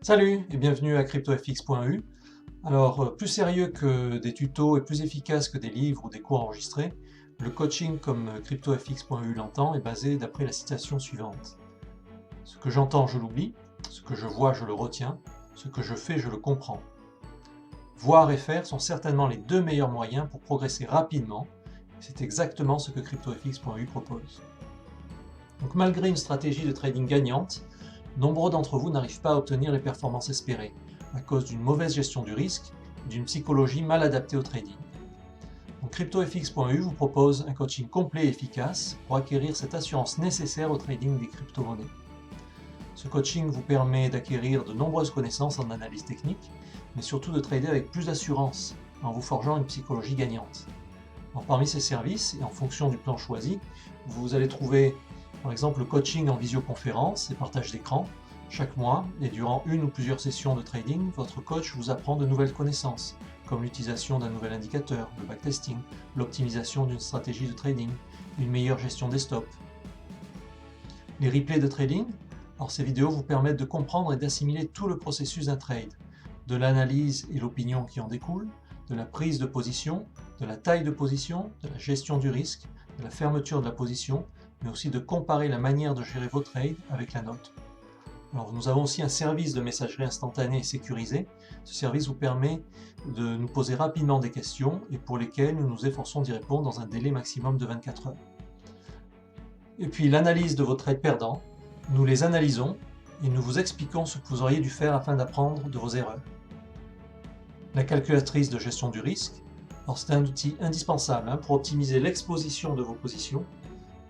Salut et bienvenue à CryptoFX.eu. Alors, plus sérieux que des tutos et plus efficace que des livres ou des cours enregistrés, le coaching comme CryptoFX.eu l'entend est basé d'après la citation suivante. Ce que j'entends, je l'oublie, ce que je vois, je le retiens, ce que je fais, je le comprends. Voir et faire sont certainement les deux meilleurs moyens pour progresser rapidement, et c'est exactement ce que CryptoFX.eu propose. Donc malgré une stratégie de trading gagnante, nombreux d'entre vous n'arrivent pas à obtenir les performances espérées, à cause d'une mauvaise gestion du risque et d'une psychologie mal adaptée au trading. Donc CryptoFX.eu vous propose un coaching complet et efficace pour acquérir cette assurance nécessaire au trading des crypto-monnaies. Ce coaching vous permet d'acquérir de nombreuses connaissances en analyse technique, mais surtout de trader avec plus d'assurance, en vous forgeant une psychologie gagnante. Alors, parmi ces services, et en fonction du plan choisi, vous allez trouver par exemple le coaching en visioconférence et partage d'écran. Chaque mois, et durant une ou plusieurs sessions de trading, votre coach vous apprend de nouvelles connaissances, comme l'utilisation d'un nouvel indicateur, le backtesting, l'optimisation d'une stratégie de trading, une meilleure gestion des stops. Les replays de trading, alors ces vidéos vous permettent de comprendre et d'assimiler tout le processus d'un trade, de l'analyse et l'opinion qui en découle, de la prise de position, de la taille de position, de la gestion du risque, de la fermeture de la position, mais aussi de comparer la manière de gérer vos trades avec la nôtre. Alors, nous avons aussi un service de messagerie instantanée et sécurisé. Ce service vous permet de nous poser rapidement des questions et pour lesquelles nous nous efforçons d'y répondre dans un délai maximum de 24 heures. Et puis l'analyse de vos trades perdants, nous les analysons et nous vous expliquons ce que vous auriez dû faire afin d'apprendre de vos erreurs. La calculatrice de gestion du risque, c'est un outil indispensable pour optimiser l'exposition de vos positions,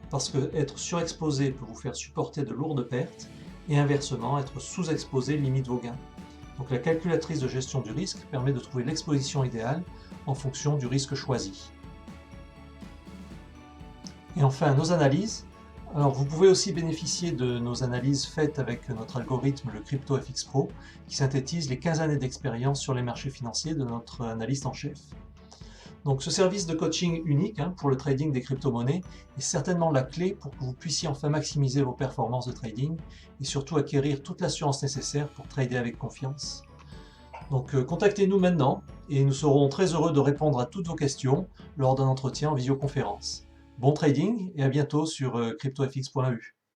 parce que être surexposé peut vous faire supporter de lourdes pertes, et inversement, être sous-exposé limite vos gains. Donc la calculatrice de gestion du risque permet de trouver l'exposition idéale en fonction du risque choisi. Et enfin, nos analyses. Alors vous pouvez aussi bénéficier de nos analyses faites avec notre algorithme, le CryptoFX Pro, qui synthétise les 15 années d'expérience sur les marchés financiers de notre analyste en chef. Donc ce service de coaching unique pour le trading des crypto-monnaies est certainement la clé pour que vous puissiez enfin maximiser vos performances de trading et surtout acquérir toute l'assurance nécessaire pour trader avec confiance. Donc contactez-nous maintenant et nous serons très heureux de répondre à toutes vos questions lors d'un entretien en visioconférence. Bon trading et à bientôt sur CryptoFX.eu.